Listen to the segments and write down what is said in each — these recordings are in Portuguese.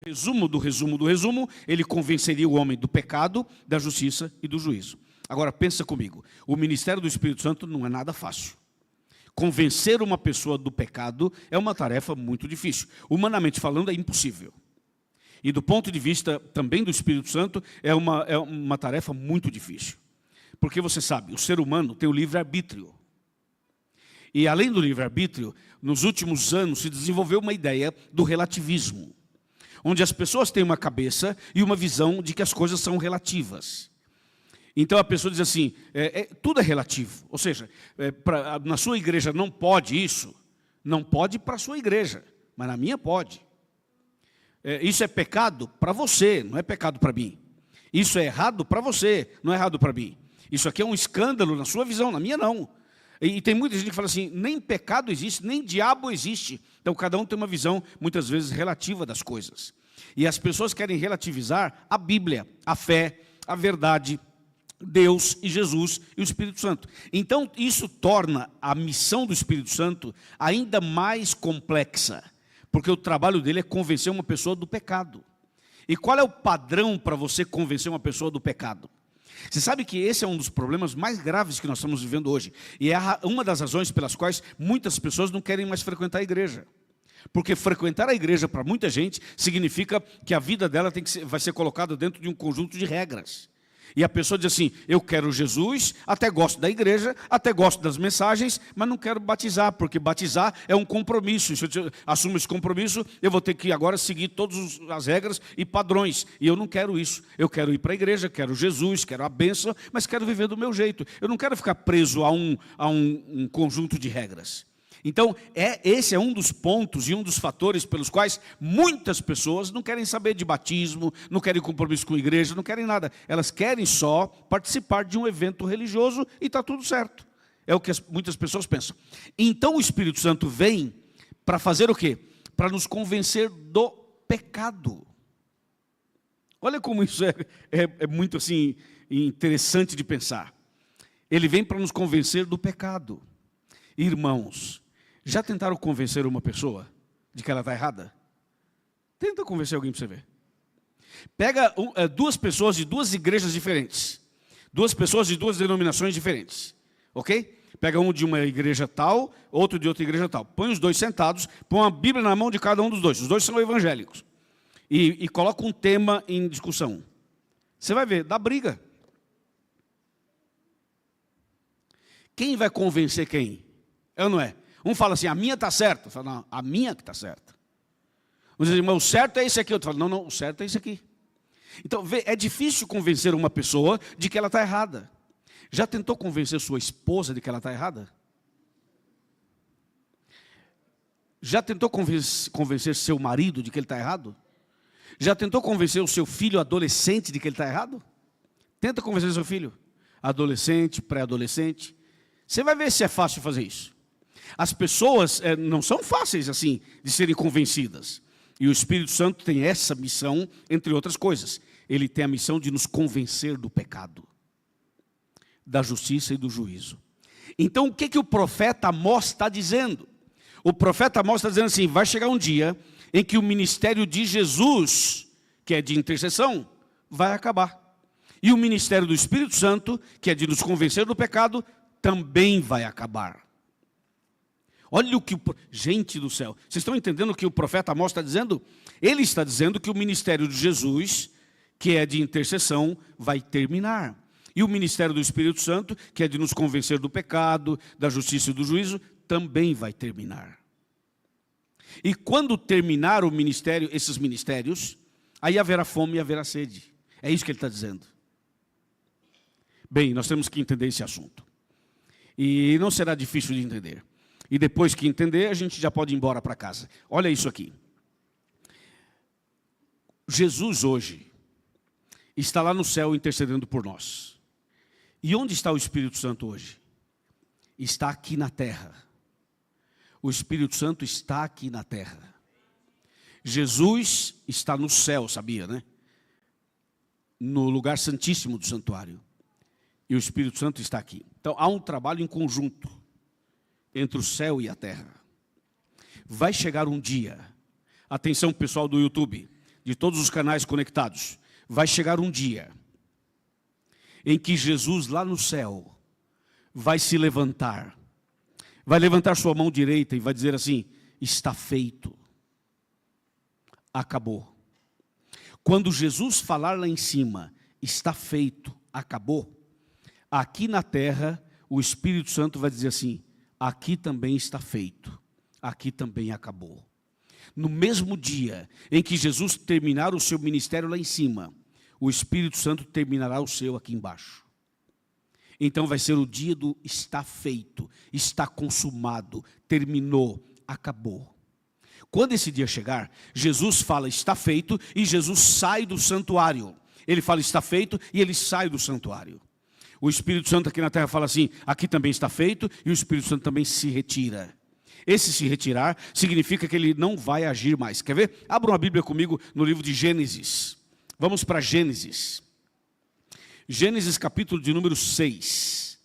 Resumo do resumo do resumo, ele convenceria o homem do pecado, da justiça e do juízo. Agora, pensa comigo, o ministério do Espírito Santo não é nada fácil. Convencer uma pessoa do pecado é uma tarefa muito difícil. Humanamente falando, é impossível. E do ponto de vista também do Espírito Santo, é uma tarefa muito difícil. Porque você sabe, o ser humano tem o livre-arbítrio. E além do livre-arbítrio, nos últimos anos se desenvolveu uma ideia do relativismo, onde as pessoas têm uma cabeça e uma visão de que as coisas são relativas. Então a pessoa diz assim, tudo é relativo. Ou seja, na sua igreja não pode isso, não pode para a sua igreja, mas na minha pode. Isso é pecado para você, não é pecado para mim. Isso é errado para você, não é errado para mim. Isso aqui é um escândalo na sua visão, na minha não. E tem muita gente que fala assim, nem pecado existe, nem diabo existe. Então cada um tem uma visão, muitas vezes, relativa das coisas. E as pessoas querem relativizar a Bíblia, a fé, a verdade, Deus e Jesus e o Espírito Santo. Então isso torna a missão do Espírito Santo ainda mais complexa, porque o trabalho dele é convencer uma pessoa do pecado. E qual é o padrão para você convencer uma pessoa do pecado? Você sabe que esse é um dos problemas mais graves que nós estamos vivendo hoje. E é uma das razões pelas quais muitas pessoas não querem mais frequentar a igreja. Porque frequentar a igreja para muita gente significa que a vida dela vai ser colocada dentro de um conjunto de regras. E a pessoa diz assim, eu quero Jesus, até gosto da igreja, até gosto das mensagens, mas não quero batizar, porque batizar é um compromisso. Se eu assumo esse compromisso, eu vou ter que agora seguir todas as regras e padrões. E eu não quero isso. Eu quero ir para a igreja, quero Jesus, quero a bênção, mas quero viver do meu jeito. Eu não quero ficar preso a um conjunto de regras. Então, esse é um dos pontos e um dos fatores pelos quais muitas pessoas não querem saber de batismo, não querem compromisso com a igreja, não querem nada. Elas querem só participar de um evento religioso e está tudo certo. É o que muitas pessoas pensam. Então o Espírito Santo vem para fazer o quê? Para nos convencer do pecado. Olha como isso é muito assim, interessante de pensar. Ele vem para nos convencer do pecado. Irmãos, já tentaram convencer uma pessoa de que ela está errada? Tenta convencer alguém para você ver. Pega duas pessoas de duas igrejas diferentes. Duas pessoas de duas denominações diferentes. Ok? Pega um de uma igreja tal, outro de outra igreja tal. Põe os dois sentados, põe uma Bíblia na mão de cada um dos dois. Os dois são evangélicos. E coloca um tema em discussão. Você vai ver, dá briga. Quem vai convencer quem? É ou não é? Um fala assim, a minha está certa. Fala, não, a minha que está certa. Um diz, mas o certo é esse aqui. Outro fala, não, o certo é esse aqui. Então, é difícil convencer uma pessoa de que ela está errada. Já tentou convencer sua esposa de que ela está errada? Já tentou convencer seu marido de que ele está errado? Já tentou convencer o seu filho adolescente de que ele está errado? Tenta convencer seu filho, adolescente, pré-adolescente. Você vai ver se é fácil fazer isso. As pessoas não são fáceis assim de serem convencidas. E o Espírito Santo tem essa missão, entre outras coisas. Ele tem a missão de nos convencer do pecado, da justiça e do juízo. Então o que o profeta Amós está dizendo? O profeta Amós está dizendo assim, vai chegar um dia em que o ministério de Jesus, que é de intercessão, vai acabar. E o ministério do Espírito Santo, que é de nos convencer do pecado, também vai acabar. Olha o que... Gente do céu, vocês estão entendendo o que o profeta Amós está dizendo? Ele está dizendo que o ministério de Jesus, que é de intercessão, vai terminar. E o ministério do Espírito Santo, que é de nos convencer do pecado, da justiça e do juízo, também vai terminar. E quando terminar o ministério, esses ministérios, aí haverá fome e haverá sede. É isso que ele está dizendo. Bem, nós temos que entender esse assunto. E não será difícil de entender. E depois que entender, a gente já pode ir embora para casa. Olha isso aqui. Jesus hoje está lá no céu intercedendo por nós. E onde está o Espírito Santo hoje? Está aqui na terra. O Espírito Santo está aqui na terra. Jesus está no céu, sabia, né? No lugar santíssimo do santuário. E o Espírito Santo está aqui. Então há um trabalho em conjunto entre o céu e a terra. Vai chegar um dia, atenção pessoal do YouTube, de todos os canais conectados, vai chegar um dia em que Jesus lá no céu vai se levantar, vai levantar sua mão direita e vai dizer assim: está feito, acabou. Quando Jesus falar lá em cima, está feito, acabou, aqui na terra o Espírito Santo vai dizer assim: aqui também está feito, aqui também acabou. No mesmo dia em que Jesus terminar o seu ministério lá em cima, o Espírito Santo terminará o seu aqui embaixo. Então vai ser o dia do está feito, está consumado, terminou, acabou. Quando esse dia chegar, Jesus fala está feito e Jesus sai do santuário. Ele fala está feito e ele sai do santuário. O Espírito Santo aqui na terra fala assim: aqui também está feito, e o Espírito Santo também se retira. Esse se retirar significa que ele não vai agir mais. Quer ver? Abra uma Bíblia comigo no livro de Gênesis. Vamos para Gênesis. Gênesis capítulo de número 6.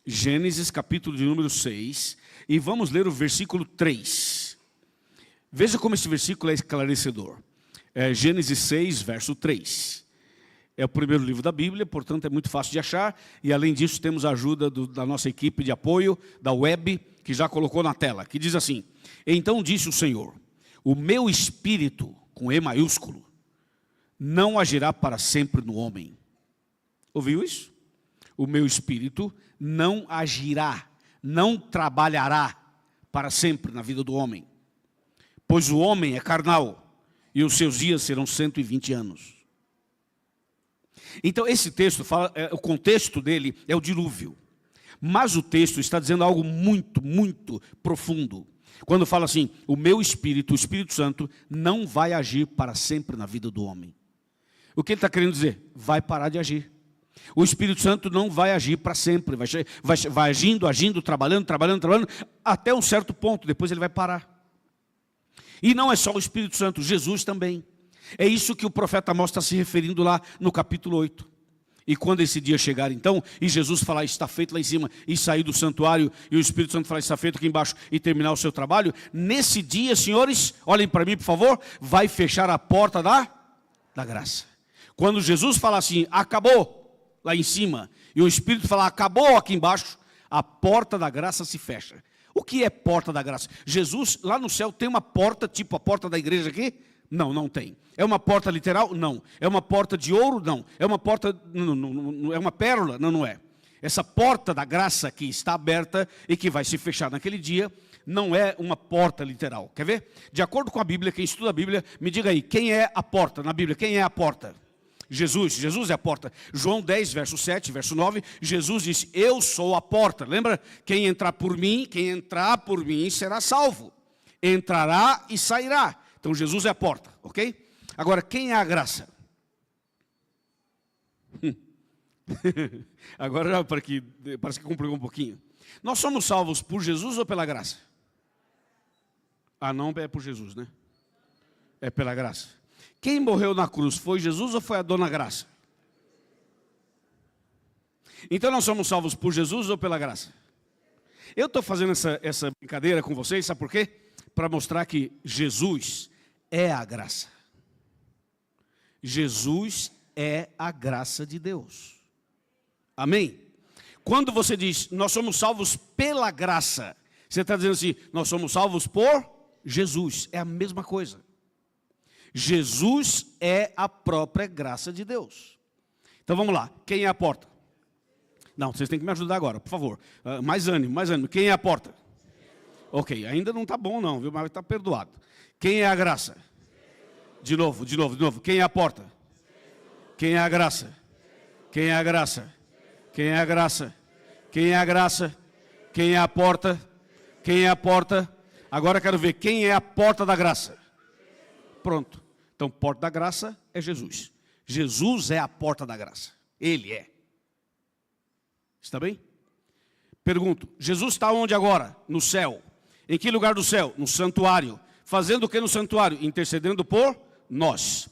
Gênesis capítulo de número 6. E vamos ler o versículo 3. Veja como esse versículo é esclarecedor. Gênesis 6, verso 3. É o primeiro livro da Bíblia, portanto é muito fácil de achar. E além disso temos a ajuda da nossa equipe de apoio, da web, que já colocou na tela, que diz assim: então disse o Senhor, o meu espírito, com E maiúsculo, não agirá para sempre no homem. Ouviu isso? O meu espírito não agirá, não trabalhará para sempre na vida do homem. Pois o homem é carnal, e os seus dias serão 120 anos. Então esse texto fala, o contexto dele é o dilúvio. Mas o texto está dizendo algo muito, muito profundo. Quando fala assim, o meu espírito, o Espírito Santo, não vai agir para sempre na vida do homem. O que ele está querendo dizer? Vai parar de agir. O Espírito Santo não vai agir para sempre. Vai agindo, trabalhando, até um certo ponto. Depois ele vai parar. E não é só o Espírito Santo, Jesus também. É isso que o profeta Amós está se referindo lá no capítulo 8. E quando esse dia chegar então, e Jesus falar está feito lá em cima, e sair do santuário, e o Espírito Santo falar está feito aqui embaixo, e terminar o seu trabalho, nesse dia, senhores, olhem para mim por favor, vai fechar a porta da graça. Quando Jesus falar assim, acabou, lá em cima, e o Espírito falar acabou aqui embaixo, a porta da graça se fecha. O que é porta da graça? Jesus lá no céu tem uma porta, tipo a porta da igreja aqui? Não, não tem. É uma porta literal? Não. É uma porta de ouro? Não. É uma porta, não é uma pérola? Não, não é. Essa porta da graça que está aberta e que vai se fechar naquele dia, não é uma porta literal. Quer ver? De acordo com a Bíblia, quem estuda a Bíblia, me diga aí, quem é a porta na Bíblia? Quem é a porta? Jesus é a porta. João 10, verso 7, verso 9, Jesus disse, eu sou a porta. Lembra? Quem entrar por mim será salvo. Entrará e sairá. Então Jesus é a porta, ok? Agora, quem é a graça? Agora parece que complicou um pouquinho. Nós somos salvos por Jesus ou pela graça? Ah, não é por Jesus, né? É pela graça. Quem morreu na cruz, foi Jesus ou foi a dona Graça? Então nós somos salvos por Jesus ou pela graça? Eu estou fazendo essa brincadeira com vocês, sabe por quê? Para mostrar que Jesus é a graça. Jesus é a graça de Deus. Amém? Quando você diz, nós somos salvos pela graça, você está dizendo assim, nós somos salvos por Jesus. É a mesma coisa. Jesus é a própria graça de Deus. Então vamos lá, quem é a porta? Não, vocês têm que me ajudar agora, por favor. Mais ânimo. Quem é a porta? Ok, ainda não está bom não, viu? Mas está perdoado. Quem é a graça? De novo. Quem é a porta? Quem é a graça? Quem é a graça? Quem é a graça? Quem é a graça? Quem é a porta? Quem é a porta? Agora eu quero ver quem é a porta da graça. Pronto. Então, porta da graça é Jesus. Jesus é a porta da graça. Ele é. Está bem? Pergunto, Jesus está onde agora? No céu. Em que lugar do céu? No santuário. Fazendo o que no santuário? Intercedendo por nós.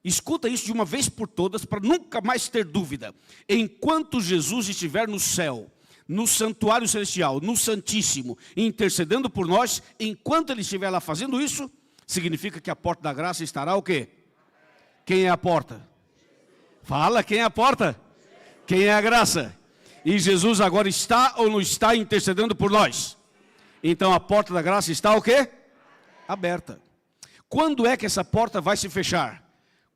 Escuta isso de uma vez por todas, para nunca mais ter dúvida. Enquanto Jesus estiver no céu, no santuário celestial, no Santíssimo, intercedendo por nós, enquanto Ele estiver lá fazendo isso, significa que a porta da graça estará o quê? Quem é a porta? Fala, quem é a porta? Quem é a graça? E Jesus agora está ou não está intercedendo por nós? Então a porta da graça está o quê? Aberta. Quando é que essa porta vai se fechar?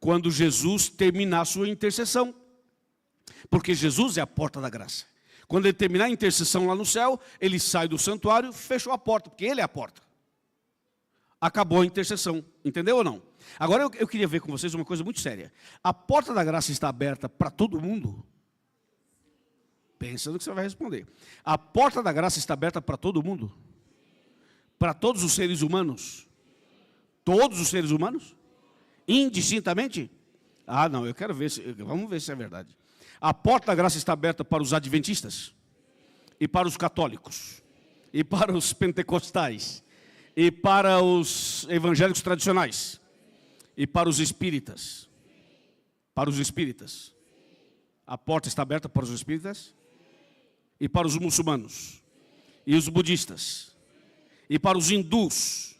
Quando Jesus terminar a sua intercessão. Porque Jesus é a porta da graça. Quando ele terminar a intercessão lá no céu, ele sai do santuário, fechou a porta, porque ele é a porta. Acabou a intercessão, entendeu ou não? Agora eu queria ver com vocês uma coisa muito séria. A porta da graça está aberta para todo mundo? Pensa no que você vai responder. A porta da graça está aberta para todo mundo? Para todos os seres humanos? Todos os seres humanos? Indistintamente? Ah, não, eu quero ver, vamos ver se é verdade. A porta da graça está aberta para os adventistas, e para os católicos, e para os pentecostais, e para os evangélicos tradicionais, e para os espíritas. Para os espíritas. A porta está aberta para os espíritas, e para os muçulmanos, e os budistas, e para os hindus,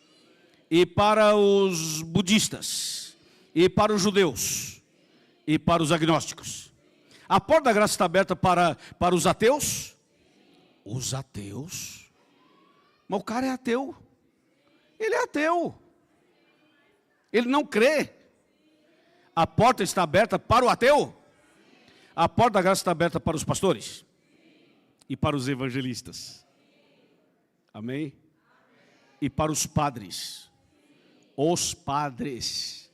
e para os budistas, e para os judeus, e para os agnósticos. A porta da graça está aberta para os ateus? Os ateus? Mas o cara é ateu. Ele é ateu. Ele não crê. A porta está aberta para o ateu? A porta da graça está aberta para os pastores? E para os evangelistas? Amém? E para os padres? Os padres,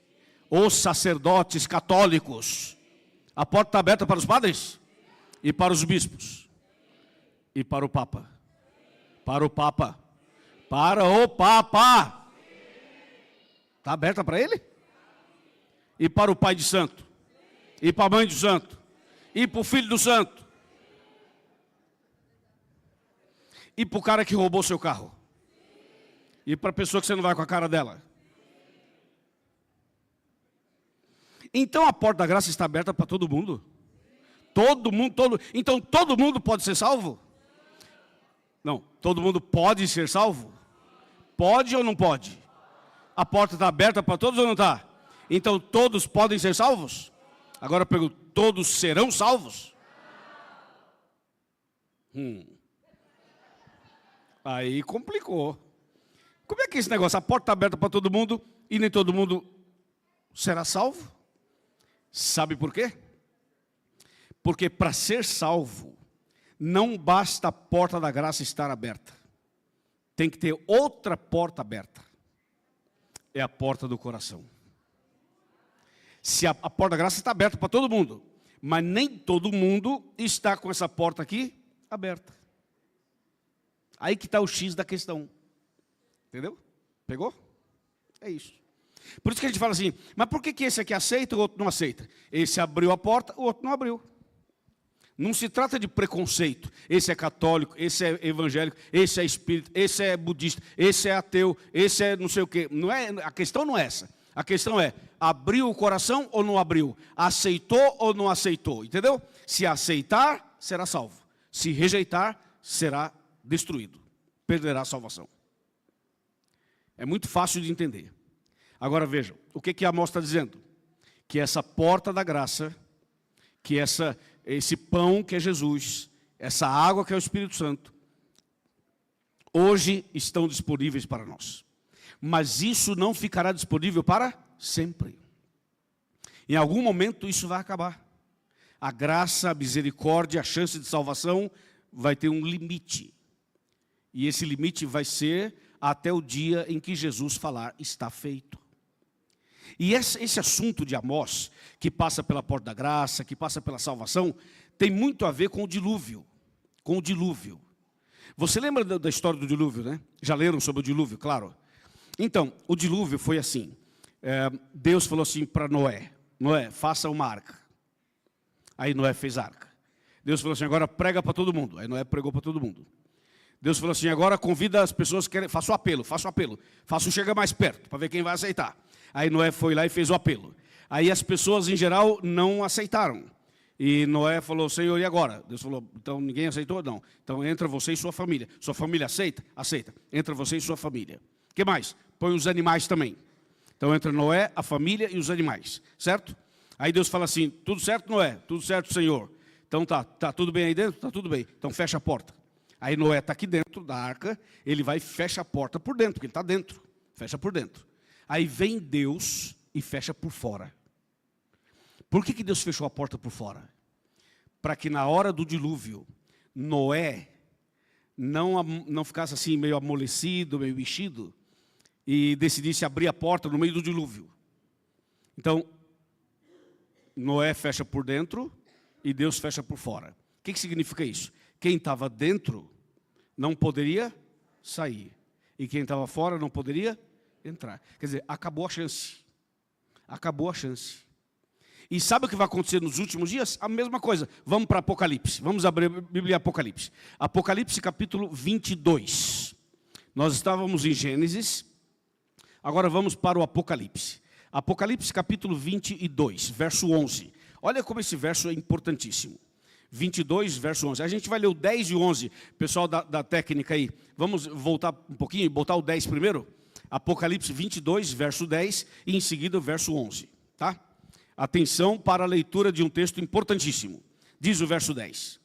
os sacerdotes católicos. A porta está aberta para os padres? E para os bispos? E para o Papa? Para o Papa? Para o Papa? Está aberta para ele? E para o pai de santo? E para a mãe de santo? E para o filho do santo? E para o cara que roubou seu carro? E para a pessoa que você não vai com a cara dela? Então a porta da graça está aberta para todo mundo? Todo mundo, então todo mundo pode ser salvo? Não, todo mundo pode ser salvo? Pode ou não pode? A porta está aberta para todos ou não está? Então todos podem ser salvos? Agora eu pergunto, todos serão salvos? Aí complicou. Como é que é esse negócio? A porta está aberta para todo mundo e nem todo mundo será salvo? Sabe por quê? Porque para ser salvo, não basta a porta da graça estar aberta. Tem que ter outra porta aberta. É a porta do coração. Se a porta da graça está aberta para todo mundo, mas nem todo mundo está com essa porta aqui aberta. Aí que está o X da questão. Entendeu? Pegou? É isso. Por isso que a gente fala assim, mas por que esse aqui aceita e o outro não aceita? Esse abriu a porta, o outro não abriu. Não se trata de preconceito. Esse é católico, esse é evangélico, esse é espírita, esse é budista, esse é ateu, esse é não sei o quê. Não é, a questão não é essa. A questão é, abriu o coração ou não abriu? Aceitou ou não aceitou? Entendeu? Se aceitar, será salvo. Se rejeitar, será destruído. Perderá a salvação. É muito fácil de entender. Agora vejam, o que Amós está dizendo? Que essa porta da graça, que esse pão que é Jesus, essa água que é o Espírito Santo, hoje estão disponíveis para nós. Mas isso não ficará disponível para sempre. Em algum momento isso vai acabar. A graça, a misericórdia, a chance de salvação vai ter um limite. E esse limite vai ser até o dia em que Jesus falar, está feito. E esse assunto de Amós, que passa pela porta da graça, que passa pela salvação, tem muito a ver com o dilúvio. Com o dilúvio. Você lembra da história do dilúvio, né? Já leram sobre o dilúvio, claro. Então, o dilúvio foi assim. Deus falou assim para Noé, Noé, faça uma arca. Aí Noé fez a arca. Deus falou assim, agora prega para todo mundo. Aí Noé pregou para todo mundo. Deus falou assim, agora convida as pessoas que querem, faça o apelo, faça o chega mais perto, para ver quem vai aceitar. Aí Noé foi lá e fez o apelo. Aí as pessoas em geral não aceitaram. E Noé falou, Senhor, e agora? Deus falou, então ninguém aceitou? Não. Então entra você e sua família. Sua família aceita? Aceita. Entra você e sua família. O que mais? Põe os animais também. Então entra Noé, a família e os animais, certo? Aí Deus fala assim, tudo certo, Noé? Tudo certo, Senhor. Então tá tudo bem aí dentro? Tá tudo bem. Então fecha a porta. Aí Noé está aqui dentro da arca, ele vai e fecha a porta por dentro, porque ele está dentro, fecha por dentro. Aí vem Deus e fecha por fora. Por que Deus fechou a porta por fora? Para que na hora do dilúvio, Noé não ficasse assim meio amolecido, meio mexido, e decidisse abrir a porta no meio do dilúvio. Então, Noé fecha por dentro e Deus fecha por fora. O que significa isso? Quem estava dentro não poderia sair. E quem estava fora não poderia entrar. Quer dizer, acabou a chance. Acabou a chance. E sabe o que vai acontecer nos últimos dias? A mesma coisa. Vamos para Apocalipse. Vamos abrir a Bíblia Apocalipse. Apocalipse capítulo 22. Nós estávamos em Gênesis. Agora vamos para o Apocalipse. Apocalipse capítulo 22, verso 11. Olha como esse verso é importantíssimo. 22, verso 11. A gente vai ler o 10 e o 11. Pessoal da técnica aí, vamos voltar um pouquinho, botar o 10 primeiro? Apocalipse 22, verso 10 e em seguida o verso 11. Tá? Atenção para a leitura de um texto importantíssimo. Diz o verso 10.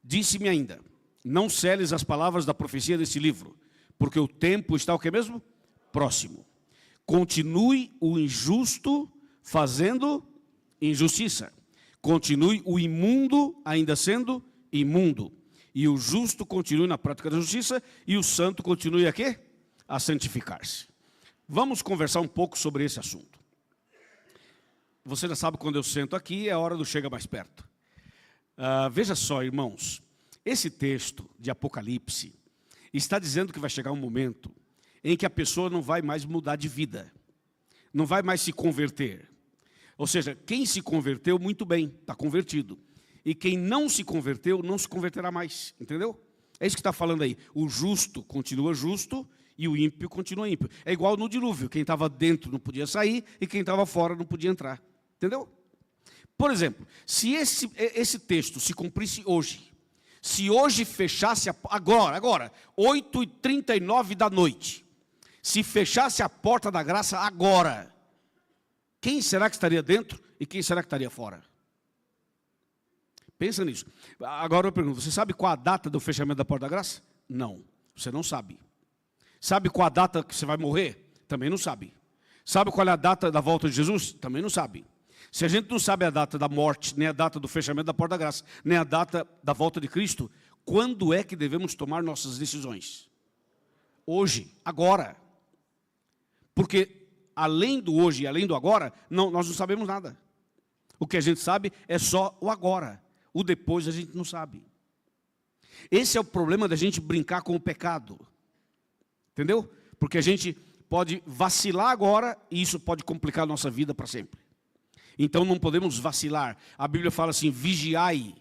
Disse-me ainda, não seles as palavras da profecia desse livro, porque o tempo está o que mesmo? Próximo. Continue o injusto fazendo injustiça. Continue o imundo ainda sendo imundo. E o justo continue na prática da justiça. E o santo continue a quê? A santificar-se. Vamos conversar um pouco sobre esse assunto. Você já sabe, quando eu sento aqui, é a hora do chega mais perto. Veja só, irmãos. Esse texto de Apocalipse está dizendo que vai chegar um momento em que a pessoa não vai mais mudar de vida. Não vai mais se converter. Ou seja, quem se converteu, muito bem, está convertido. E quem não se converteu, não se converterá mais. Entendeu? É isso que está falando aí. O justo continua justo e o ímpio continua ímpio. É igual no dilúvio. Quem estava dentro não podia sair e quem estava fora não podia entrar. Entendeu? Por exemplo, se esse texto se cumprisse hoje, se hoje fechasse, agora, 8h39 da noite, se fechasse a porta da graça agora, quem será que estaria dentro e quem será que estaria fora? Pensa nisso. Agora eu pergunto, você sabe qual a data do fechamento da porta da graça? Não, você não sabe. Sabe qual a data que você vai morrer? Também não sabe. Sabe qual é a data da volta de Jesus? Também não sabe. Se a gente não sabe a data da morte, nem a data do fechamento da porta da graça, nem a data da volta de Cristo, quando é que devemos tomar nossas decisões? Hoje, agora. Porque além do hoje e além do agora, nós não sabemos nada. O que a gente sabe é só o agora. O depois a gente não sabe. Esse é o problema da gente brincar com o pecado. Entendeu? Porque a gente pode vacilar agora e isso pode complicar a nossa vida para sempre. Então não podemos vacilar. A Bíblia fala assim, vigiai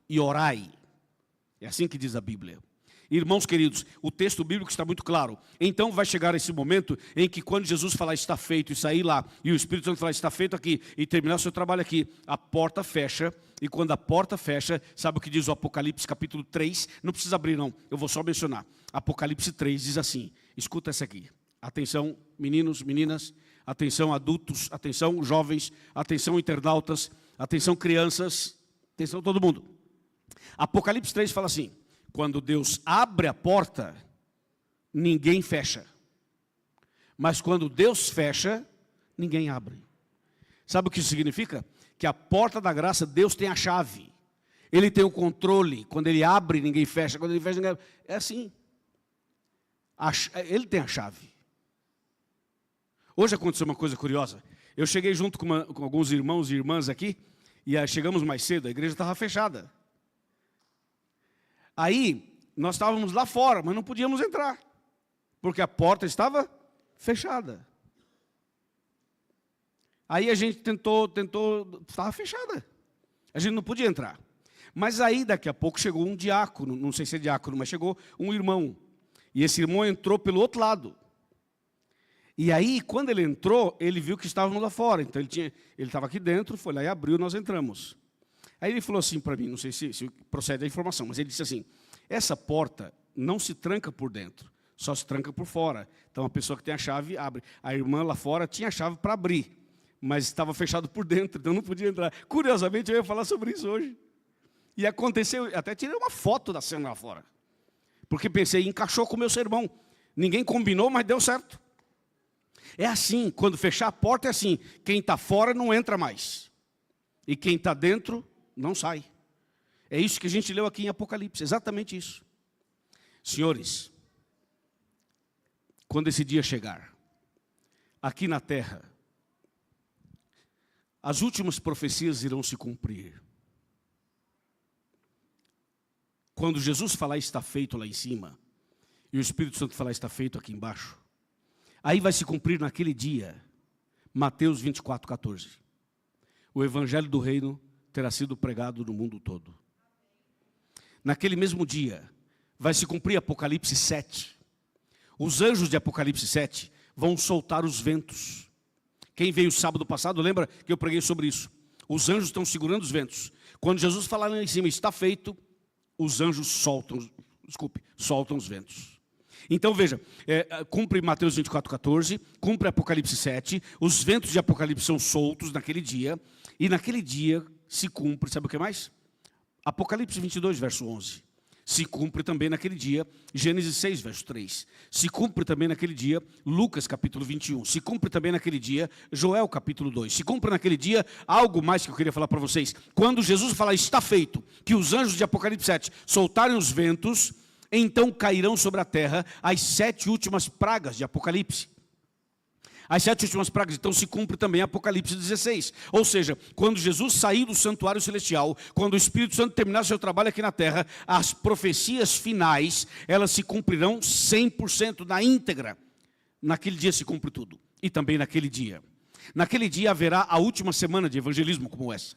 e orai. É assim que diz a Bíblia. Irmãos queridos, o texto bíblico está muito claro. Então vai chegar esse momento em que quando Jesus falar está feito e sair lá, e o Espírito Santo falar está feito aqui, e terminar o seu trabalho aqui, a porta fecha, e quando a porta fecha, sabe o que diz o Apocalipse capítulo 3? Não precisa abrir não, eu vou só mencionar. Apocalipse 3 diz assim, escuta essa aqui. Atenção meninos, meninas, atenção adultos, atenção jovens, atenção internautas, atenção crianças, atenção todo mundo. Apocalipse 3 fala assim, quando Deus abre a porta, ninguém fecha. Mas quando Deus fecha, ninguém abre. Sabe o que isso significa? Que a porta da graça, Deus tem a chave. Ele tem o controle. Quando Ele abre, ninguém fecha. Quando Ele fecha, ninguém abre. É assim. Ele tem a chave. Hoje aconteceu uma coisa curiosa. Eu cheguei junto com alguns irmãos e irmãs aqui, e chegamos mais cedo, a igreja estava fechada. Aí, nós estávamos lá fora, mas não podíamos entrar, porque a porta estava fechada. Aí a gente tentou, estava fechada. A gente não podia entrar. Mas aí, daqui a pouco, chegou um diácono, não sei se é diácono, mas chegou um irmão. E esse irmão entrou pelo outro lado. E aí, quando ele entrou, ele viu que estávamos lá fora. Então, ele estava aqui dentro, foi lá e abriu, nós entramos. Aí ele falou assim para mim, não sei se procede a informação, mas ele disse assim, essa porta não se tranca por dentro, só se tranca por fora. Então, a pessoa que tem a chave, abre. A irmã lá fora tinha a chave para abrir, mas estava fechado por dentro, então não podia entrar. Curiosamente, eu ia falar sobre isso hoje. E aconteceu, até tirei uma foto da cena lá fora. Porque pensei, encaixou com o meu sermão. Ninguém combinou, mas deu certo. É assim, quando fechar a porta é assim. Quem está fora não entra mais. E quem está dentro não sai. É isso que a gente leu aqui em Apocalipse, exatamente isso. Senhores, quando esse dia chegar, aqui na terra, as últimas profecias irão se cumprir. Quando Jesus falar está feito lá em cima, e o Espírito Santo falar está feito aqui embaixo, aí vai se cumprir naquele dia, Mateus 24:14. O Evangelho do Reino terá sido pregado no mundo todo. Naquele mesmo dia, vai se cumprir Apocalipse 7. Os anjos de Apocalipse 7 vão soltar os ventos. Quem veio sábado passado, lembra que eu preguei sobre isso? Os anjos estão segurando os ventos. Quando Jesus falar lá em cima, está feito, os anjos soltam os ventos. Então veja, cumpre Mateus 24:14, cumpre Apocalipse 7, os ventos de Apocalipse são soltos naquele dia, e naquele dia se cumpre, sabe o que mais? Apocalipse 22, verso 11. Se cumpre também naquele dia, Gênesis 6, verso 3. Se cumpre também naquele dia, Lucas capítulo 21. Se cumpre também naquele dia, Joel capítulo 2. Se cumpre naquele dia, algo mais que eu queria falar para vocês. Quando Jesus falar, está feito, que os anjos de Apocalipse 7 soltarem os ventos, então cairão sobre a terra as 7 últimas pragas de Apocalipse. As 7 últimas pragas, então se cumpre também Apocalipse 16. Ou seja, quando Jesus sair do santuário celestial, quando o Espírito Santo terminar seu trabalho aqui na terra, as profecias finais, elas se cumprirão 100% na íntegra. Naquele dia se cumpre tudo. E também naquele dia. Naquele dia haverá a última semana de evangelismo como essa.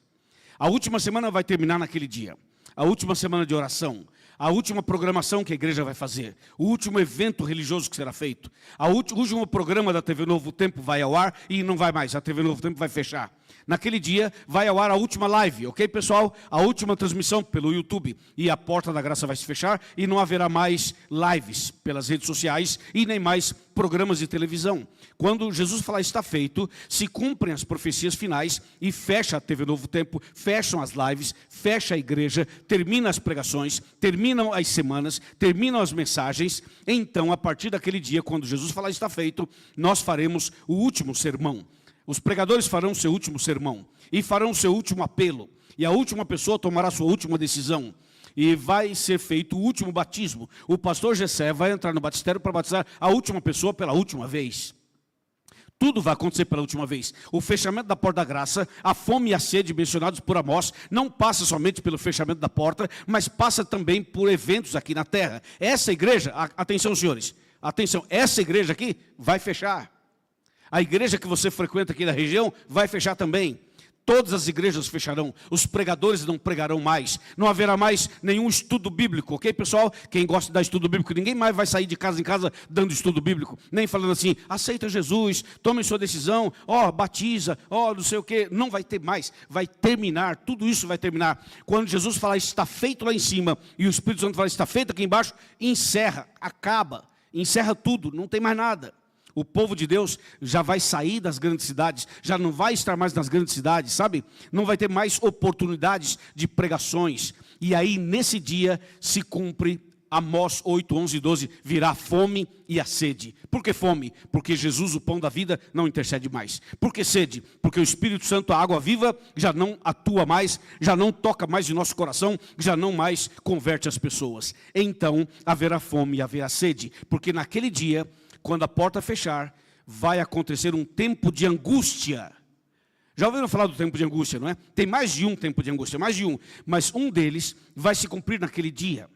A última semana vai terminar naquele dia. A última semana de oração. A última programação que a igreja vai fazer, o último evento religioso que será feito, o último programa da TV Novo Tempo vai ao ar e não vai mais, a TV Novo Tempo vai fechar. Naquele dia vai ao ar a última live, ok pessoal? A última transmissão pelo YouTube, e a porta da graça vai se fechar e não haverá mais lives pelas redes sociais e nem mais programas de televisão. Quando Jesus falar está feito, se cumprem as profecias finais e fecha a TV Novo Tempo, fecham as lives, fecha a igreja, termina as pregações, terminam as semanas, terminam as mensagens. Então, a partir daquele dia, quando Jesus falar está feito, nós faremos o último sermão. Os pregadores farão seu último sermão e farão seu último apelo. E a última pessoa tomará sua última decisão. E vai ser feito o último batismo. O pastor Gessé vai entrar no batistério para batizar a última pessoa pela última vez. Tudo vai acontecer pela última vez. O fechamento da porta da graça, a fome e a sede mencionados por Amós, não passa somente pelo fechamento da porta, mas passa também por eventos aqui na terra. Essa igreja, atenção senhores, atenção, essa igreja aqui vai fechar. A igreja que você frequenta aqui na região vai fechar também. Todas as igrejas fecharão, os pregadores não pregarão mais, não haverá mais nenhum estudo bíblico, ok pessoal? Quem gosta de dar estudo bíblico, ninguém mais vai sair de casa em casa dando estudo bíblico, nem falando assim, aceita Jesus, tome sua decisão, batiza, não sei o que, não vai ter mais, vai terminar, tudo isso vai terminar. Quando Jesus falar está feito lá em cima, e o Espírito Santo falar está feito aqui embaixo, encerra, acaba, encerra tudo, não tem mais nada. O povo de Deus já vai sair das grandes cidades, já não vai estar mais nas grandes cidades, sabe? Não vai ter mais oportunidades de pregações. E aí, nesse dia, se cumpre Amós 8, 11 e 12, virá a fome e a sede. Por que fome? Porque Jesus, o pão da vida, não intercede mais. Por que sede? Porque o Espírito Santo, a água viva, já não atua mais, já não toca mais em nosso coração, já não mais converte as pessoas. Então, haverá fome e haverá sede, porque naquele dia, quando a porta fechar, vai acontecer um tempo de angústia. Já ouviram falar do tempo de angústia, não é? Tem mais de um tempo de angústia, mais de um. Mas um deles vai se cumprir naquele dia.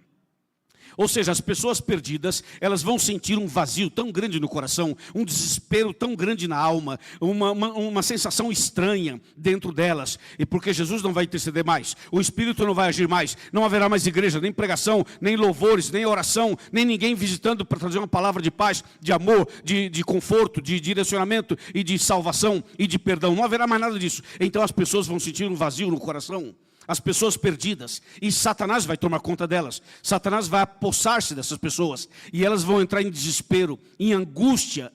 Ou seja, as pessoas perdidas, elas vão sentir um vazio tão grande no coração, um desespero tão grande na alma, uma sensação estranha dentro delas. E porque Jesus não vai interceder mais, o Espírito não vai agir mais, não haverá mais igreja, nem pregação, nem louvores, nem oração, nem ninguém visitando para trazer uma palavra de paz, de amor, de conforto, de direcionamento e de salvação e de perdão. Não haverá mais nada disso. Então as pessoas vão sentir um vazio no coração. as pessoas perdidas, e Satanás vai tomar conta delas. Satanás vai apossar-se dessas pessoas, e elas vão entrar em desespero, em angústia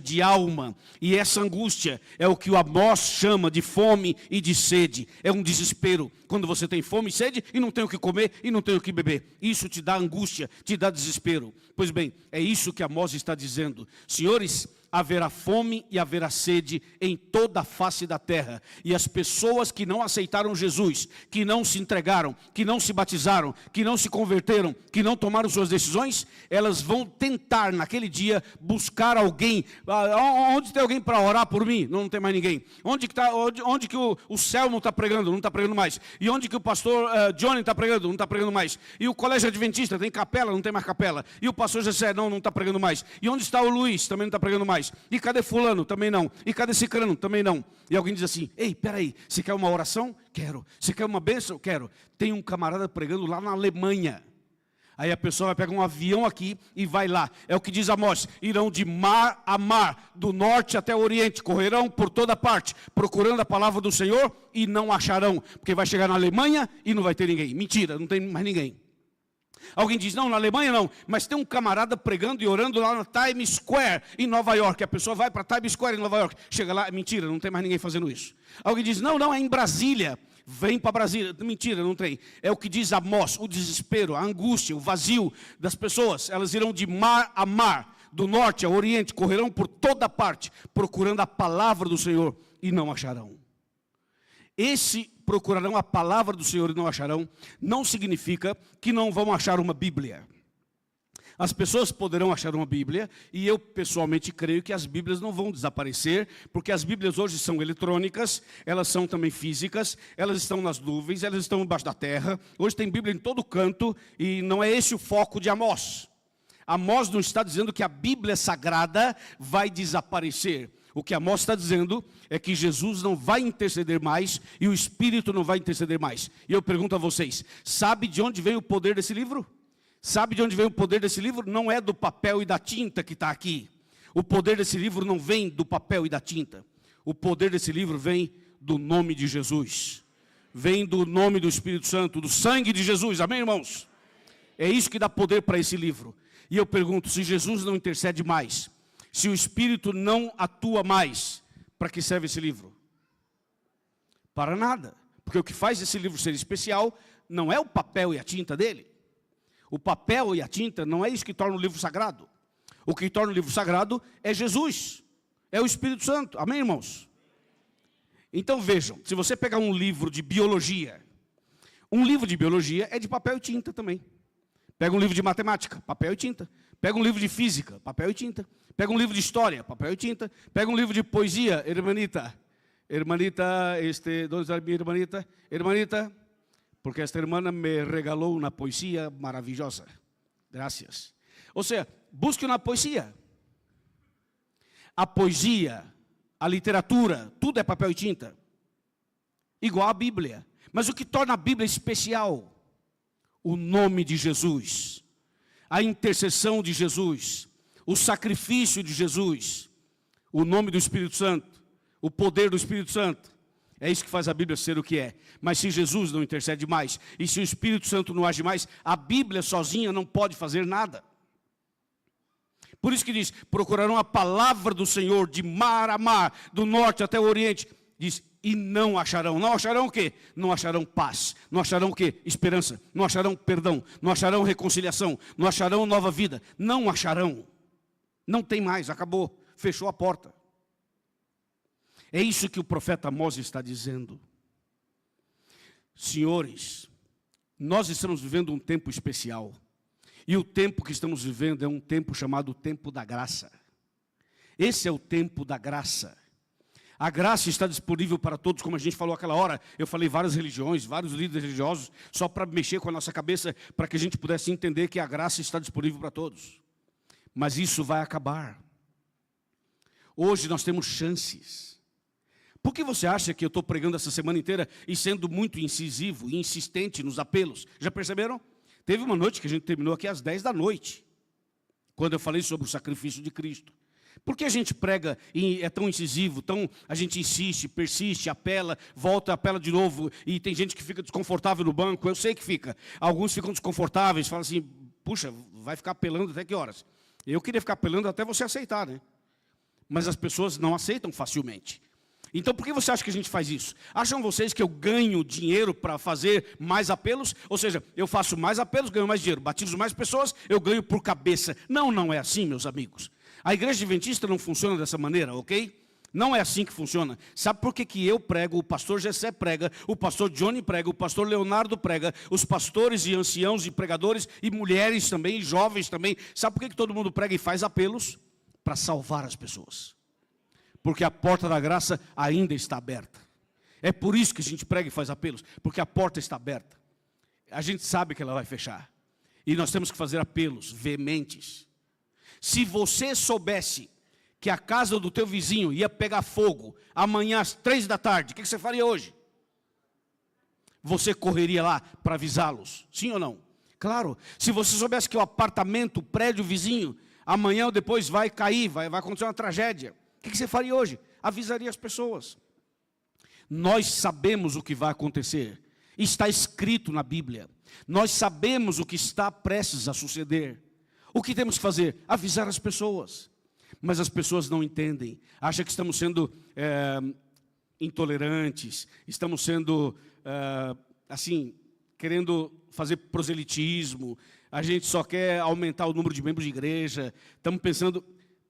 de alma. E essa angústia é o que o Amós chama de fome e de sede. É um desespero, quando você tem fome e sede, e não tem o que comer, e não tem o que beber. Isso te dá angústia, te dá desespero. Pois bem, é isso que Amós está dizendo. Senhores, haverá fome e haverá sede em toda a face da terra. E as pessoas que não aceitaram Jesus, que não se entregaram, que não se batizaram, que não se converteram, que não tomaram suas decisões, elas vão tentar naquele dia buscar alguém. Onde tem alguém para orar por mim? Não tem mais ninguém. Onde que o Selmo está pregando? Não está pregando mais. E onde que o pastor Johnny está pregando? Não está pregando mais. E o colégio adventista tem capela? Não tem mais capela. E o pastor José? Não está pregando mais. E onde está o Luiz? Também não está pregando mais. E cadê fulano? Também não. E cadê cicrano? Também não. E alguém diz assim: ei, peraí, você quer uma oração? Quero. Você quer uma bênção? Quero. Tem um camarada pregando lá na Alemanha. Aí a pessoa vai pegar um avião aqui e vai lá. É o que diz Amós: irão de mar a mar, do norte até o oriente, correrão por toda parte, procurando a palavra do Senhor e não acharão. Porque vai chegar na Alemanha e não vai ter ninguém. Mentira, não tem mais ninguém. Alguém diz: não, na Alemanha não, mas tem um camarada pregando e orando lá na Times Square, em Nova York. A pessoa vai para Times Square, em Nova York, chega lá, mentira, não tem mais ninguém fazendo isso. Alguém diz: não, é em Brasília. Vem para Brasília. Mentira, não tem. É o que diz Amós: o desespero, a angústia, o vazio das pessoas. Elas irão de mar a mar, do norte ao oriente, correrão por toda parte, procurando a palavra do Senhor e não acharão. Esse procurarão a palavra do Senhor e não acharão, não significa que não vão achar uma Bíblia. As pessoas poderão achar uma Bíblia, e eu pessoalmente creio que as Bíblias não vão desaparecer, porque as Bíblias hoje são eletrônicas, elas são também físicas, elas estão nas nuvens, elas estão embaixo da terra. Hoje tem Bíblia em todo canto, e não é esse o foco de Amós. Amós não está dizendo que a Bíblia sagrada vai desaparecer. O que Amós está dizendo é que Jesus não vai interceder mais e o Espírito não vai interceder mais. E eu pergunto a vocês: sabe de onde vem o poder desse livro? Sabe de onde vem o poder desse livro? Não é do papel e da tinta que está aqui. O poder desse livro não vem do papel e da tinta. O poder desse livro vem do nome de Jesus. Vem do nome do Espírito Santo, do sangue de Jesus. Amém, irmãos? É isso que dá poder para esse livro. E eu pergunto: se Jesus não intercede mais, se o Espírito não atua mais, para que serve esse livro? Para nada. Porque o que faz esse livro ser especial não é o papel e a tinta dele. O papel e a tinta não é isso que torna o livro sagrado. O que torna o livro sagrado é Jesus, é o Espírito Santo. Amém, irmãos? Então vejam, se você pegar um livro de biologia é de papel e tinta também. Pega um livro de matemática, papel e tinta. Pega um livro de física, papel e tinta. Pega um livro de história, papel e tinta. Pega um livro de poesia, hermanita, ¿dónde está mi hermanita? Hermanita, porque esta hermana me regalou uma poesia maravilhosa. Gracias. Ou seja, busque na poesia. A poesia, a literatura, tudo é papel e tinta. Igual a Bíblia. Mas o que torna a Bíblia especial? O nome de Jesus, a intercessão de Jesus, o sacrifício de Jesus, o nome do Espírito Santo, o poder do Espírito Santo. É isso que faz a Bíblia ser o que é. Mas se Jesus não intercede mais, e se o Espírito Santo não age mais, a Bíblia sozinha não pode fazer nada. Por isso que diz: procurarão a palavra do Senhor de mar a mar, do norte até o oriente. Diz: e não acharão. Não acharão o quê? Não acharão paz. Não acharão o quê? Esperança. Não acharão perdão. Não acharão reconciliação. Não acharão nova vida. Não acharão. Não tem mais, acabou. Fechou a porta. É isso que o profeta Amós está dizendo. Senhores, nós estamos vivendo um tempo especial. E o tempo que estamos vivendo é um tempo chamado tempo da graça. Esse é o tempo da graça. A graça está disponível para todos, como a gente falou aquela hora. Eu falei várias religiões, vários líderes religiosos, só para mexer com a nossa cabeça, para que a gente pudesse entender que a graça está disponível para todos. Mas isso vai acabar. Hoje nós temos chances. Por que você acha que eu estou pregando essa semana inteira e sendo muito incisivo e insistente nos apelos? Já perceberam? Teve uma noite que a gente terminou aqui às 10 da noite, quando eu falei sobre o sacrifício de Cristo. Por que a gente prega e é tão incisivo, a gente insiste, persiste, apela, volta, apela de novo, e tem gente que fica desconfortável no banco, eu sei que fica. Alguns ficam desconfortáveis, falam assim, puxa, vai ficar apelando até que horas? Eu queria ficar apelando até você aceitar, né? Mas as pessoas não aceitam facilmente. Então, por que você acha que a gente faz isso? Acham vocês que eu ganho dinheiro para fazer mais apelos? Ou seja, eu faço mais apelos, ganho mais dinheiro. Batizo mais pessoas, eu ganho por cabeça. Não, não é assim, meus amigos. A igreja adventista não funciona dessa maneira, ok? Não é assim que funciona. Sabe por que eu prego, o pastor Gessé prega, o pastor Johnny prega, o pastor Leonardo prega, os pastores e anciãos e pregadores, e mulheres também, e jovens também. Sabe por que todo mundo prega e faz apelos? Para salvar as pessoas. Porque a porta da graça ainda está aberta. É por isso que a gente prega e faz apelos, porque a porta está aberta. A gente sabe que ela vai fechar. E nós temos que fazer apelos veementes. Se você soubesse que a casa do teu vizinho ia pegar fogo amanhã às 3 da tarde, o que você faria hoje? Você correria lá para avisá-los, sim ou não? Claro, se você soubesse que o apartamento, o prédio vizinho, amanhã ou depois vai cair, vai acontecer uma tragédia, o que você faria hoje? Avisaria as pessoas. Nós sabemos o que vai acontecer. Está escrito na Bíblia. Nós sabemos o que está prestes a suceder. O que temos que fazer? Avisar as pessoas. Mas as pessoas não entendem. Acham que estamos sendo intolerantes. Estamos sendo, assim, querendo fazer proselitismo. A gente só quer aumentar o número de membros de igreja. Estamos pensando...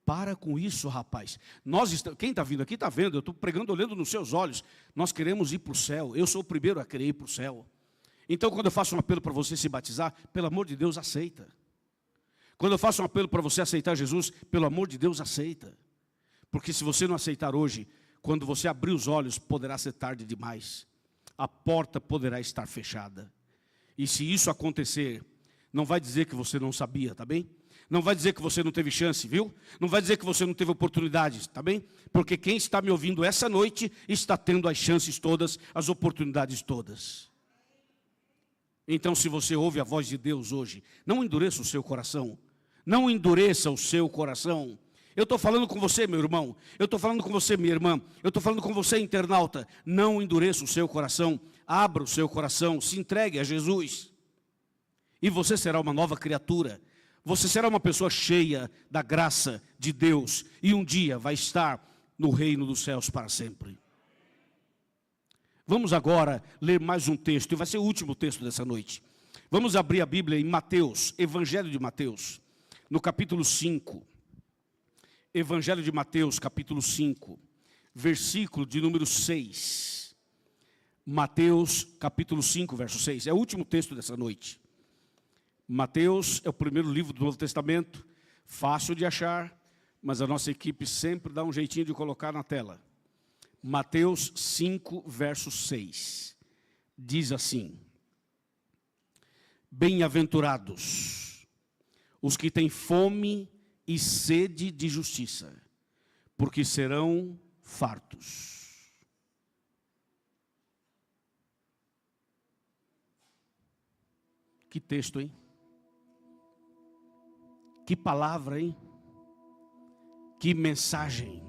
Para com isso, rapaz. Quem está vindo aqui está vendo, eu estou pregando olhando nos seus olhos. Nós queremos ir para o céu. Eu sou o primeiro a querer ir para o céu. Então, quando eu faço um apelo para você se batizar, pelo amor de Deus, aceita. Quando eu faço um apelo para você aceitar Jesus, pelo amor de Deus, aceita. Porque se você não aceitar hoje, quando você abrir os olhos, poderá ser tarde demais. A porta poderá estar fechada. E se isso acontecer, não vai dizer que você não sabia, tá bem? Não vai dizer que você não teve chance, viu? Não vai dizer que você não teve oportunidades, tá bem? Porque quem está me ouvindo essa noite está tendo as chances todas, as oportunidades todas. Então, se você ouve a voz de Deus hoje, não endureça o seu coração. Não endureça o seu coração. Eu estou falando com você, meu irmão. Eu estou falando com você, minha irmã. Eu estou falando com você, internauta. Não endureça o seu coração. Abra o seu coração. Se entregue a Jesus. E você será uma nova criatura. Você será uma pessoa cheia da graça de Deus. E um dia vai estar no reino dos céus para sempre. Vamos agora ler mais um texto. E vai ser o último texto dessa noite. Vamos abrir a Bíblia em Mateus, Evangelho de Mateus, no capítulo 5. Evangelho de Mateus, capítulo 5, versículo de número 6. Mateus, capítulo 5, verso 6. É o último texto dessa noite. Mateus é o primeiro livro do Novo Testamento, fácil de achar, mas a nossa equipe sempre dá um jeitinho de colocar na tela. Mateus 5, verso 6. Diz assim: Bem-aventurados os que têm fome e sede de justiça, porque serão fartos. Que texto, hein? Que palavra, hein? Que mensagem.